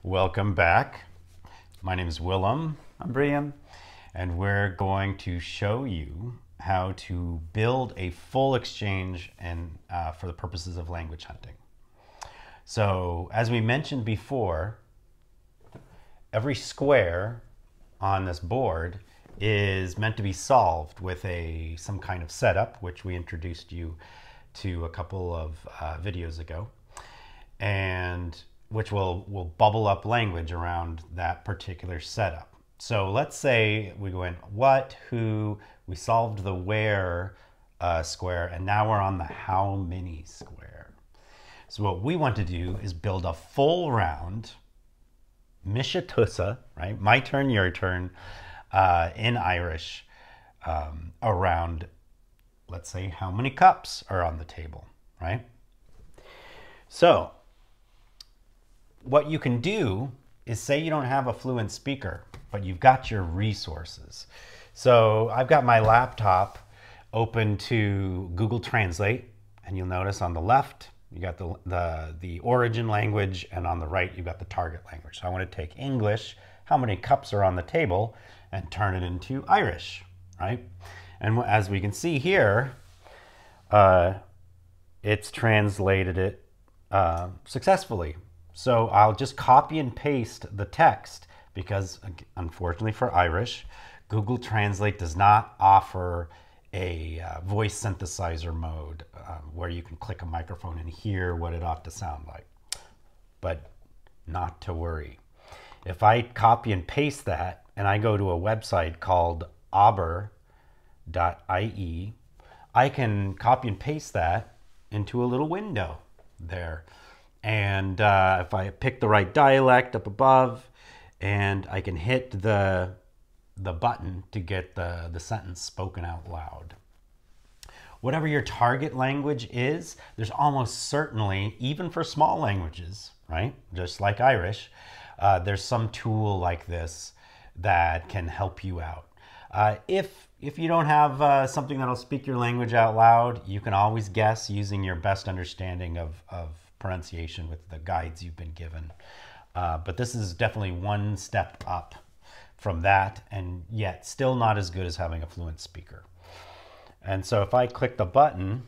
Welcome back. My name is Willem, I'm Brian. and we're going to show you how to build a full exchange and for the purposes of language hunting. So, as we mentioned before, every square on this board is meant to be solved with some kind of setup, which we introduced you to a couple of videos ago, and which will bubble up language around that particular setup. So let's say we go in what, who, we solved the where square, and now we're on the how many square. So what we want to do is build a full round Mishatusa, right? My turn, your turn, in Irish, around, let's say, how many cups are on the table, right? So what you can do is say you don't have a fluent speaker, but you've got your resources. So I've got my laptop open to Google Translate, and you'll notice on the left, you got the origin language, and on the right, you've got the target language. So I want to take English, how many cups are on the table, and turn it into Irish, right? And as we can see here, it's translated it successfully. So I'll just copy and paste the text because, unfortunately for Irish, Google Translate does not offer a voice synthesizer mode where you can click a microphone and hear what it ought to sound like. But not to worry. If I copy and paste that and I go to a website called abair.ie, I can copy and paste that into a little window there. And if I pick the right dialect up above, and I can hit the button to get the sentence spoken out loud. Whatever your target language is, there's almost certainly, even for small languages, right? Just like Irish, there's some tool like this that can help you out. If you don't have something that'll speak your language out loud, you can always guess using your best understanding of pronunciation with the guides you've been given. But this is definitely one step up from that, and yet still not as good as having a fluent speaker. And so if I click the button,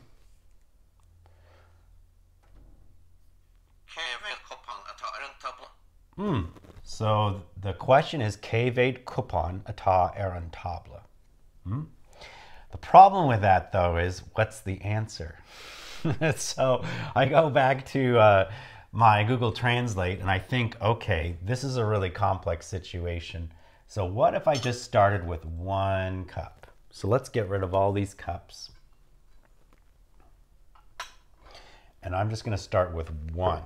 so the question is Cévad cupán atá ar an table. The problem with that, though, is what's the answer? So I go back to my Google Translate and I think, okay, this is a really complex situation. So what if I just started with 1 cup? So let's get rid of all these cups. And I'm just going to start with 1.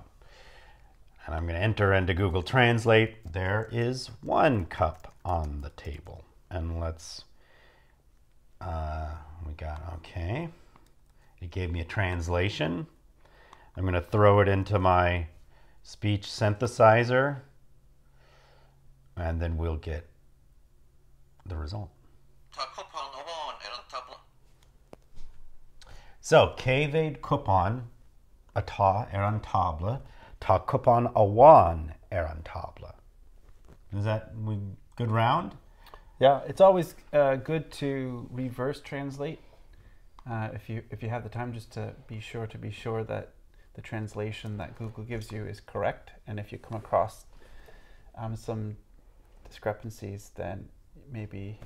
And I'm going to enter into Google Translate. There is 1 cup on the table. And let's, we got, okay. It gave me a translation. I'm going to throw it into my speech synthesizer, and then we'll get the result. So, Cévad cupán atá ar an table, tá cupán amháin ar an table. Is that we good round? Yeah, it's always good to reverse translate if you have the time, just to be sure that the translation that Google gives you is correct. And if you come across some discrepancies, then maybe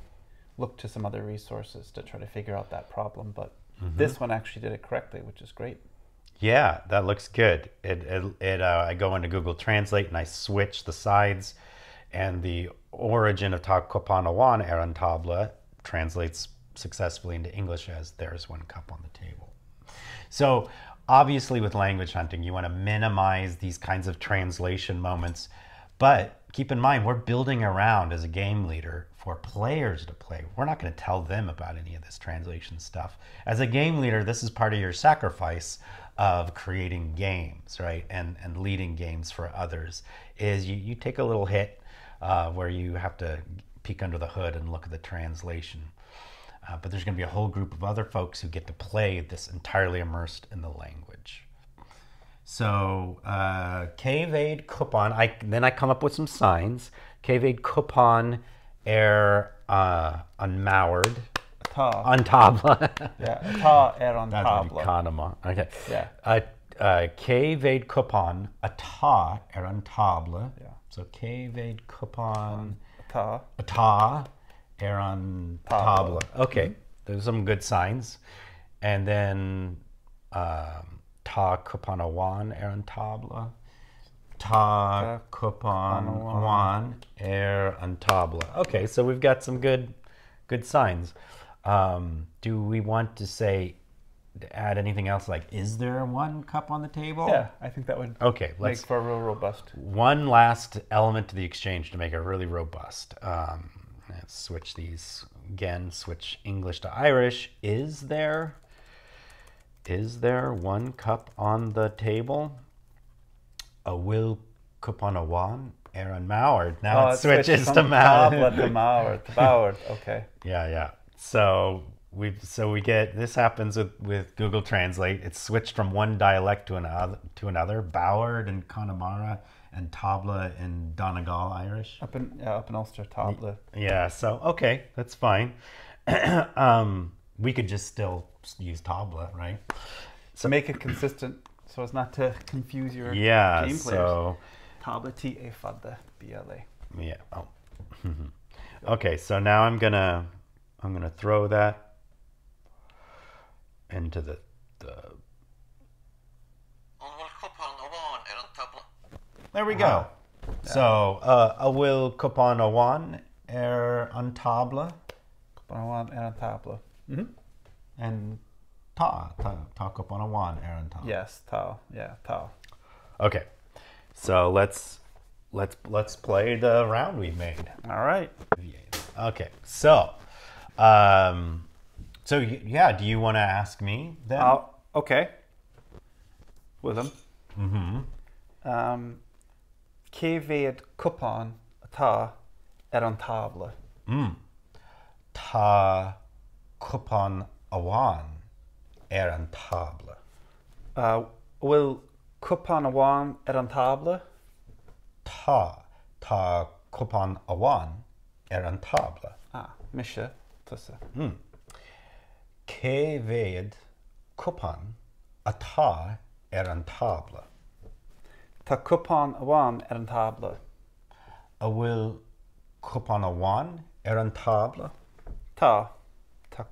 look to some other resources to try to figure out that problem. But this one actually did it correctly, which is great. Yeah, that looks good. I go into Google Translate and I switch the sides, and the origin of tá cupán amháin ar an table translates successfully into English as there's 1 cup on the table. So obviously with language hunting, you want to minimize these kinds of translation moments, but keep in mind, we're building around as a game leader for players to play. We're not going to tell them about any of this translation stuff. As a game leader, this is part of your sacrifice of creating games, right? And leading games for others is you take a little hit where you have to peek under the hood and look at the translation. But there's going to be a whole group of other folks who get to play this entirely immersed in the language. So, Cévéad cupán, then I come up with some signs. Cévéad cupán an maured. Atá. An tabla. Yeah, atá an That's tabla. economo. Okay. Yeah. Cévéad cupán atá an tabla. Yeah. So, Cévéad cupán Atá. atá an tabla. Okay. There's some good signs. And then tá cupán awan an tabla. Tá cupán awan an tabla. Okay, so we've got some good signs. Do we want to add anything else, like, is there 1 cup on the table? Yeah, I think that would Okay, make for a real robust. One last element to the exchange to make it really robust. Let's switch these again, switch English to Irish. Is there 1 cup on the table? A will cup on a one, an maured. Now it switches to maured. To maured, to maured. Okay. Yeah. So we get, this happens with Google Translate. It's switched from one dialect to another. Bauerd in Connemara and Tabla in Donegal Irish. Up in Ulster, Tabla. Yeah. So okay, that's fine. We could just still use Tabla, right? So make it consistent, so as not to confuse your game players. So Tabla T-A Fadda B-L-A. Yeah. Oh. Okay, so now I'm gonna throw that into the. There we go. Yeah. So a will cupán awan an tabla. Cupán awan an tabla. And tá cupán awan an tabla. Yes, tá. Yeah, tá. Okay. So let's play the round we've made. All right. Okay. So yeah, do you want to ask me then? Okay. With them. Cévéad cupán atá an tabla. Tá cupán awan an tabla. Will cupán awan an tabla? Tá cupán awan an tabla. Misha tusa. Cévéad cupán atá an tabla. Tá cupán awan an tabla. A bhfuil cupán awan an tabla? Tá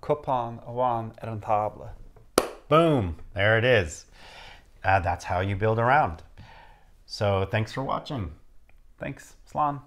cupán awan an tabla. Boom! There it is. That's how you build a round. So thanks for watching. Thanks. Slán.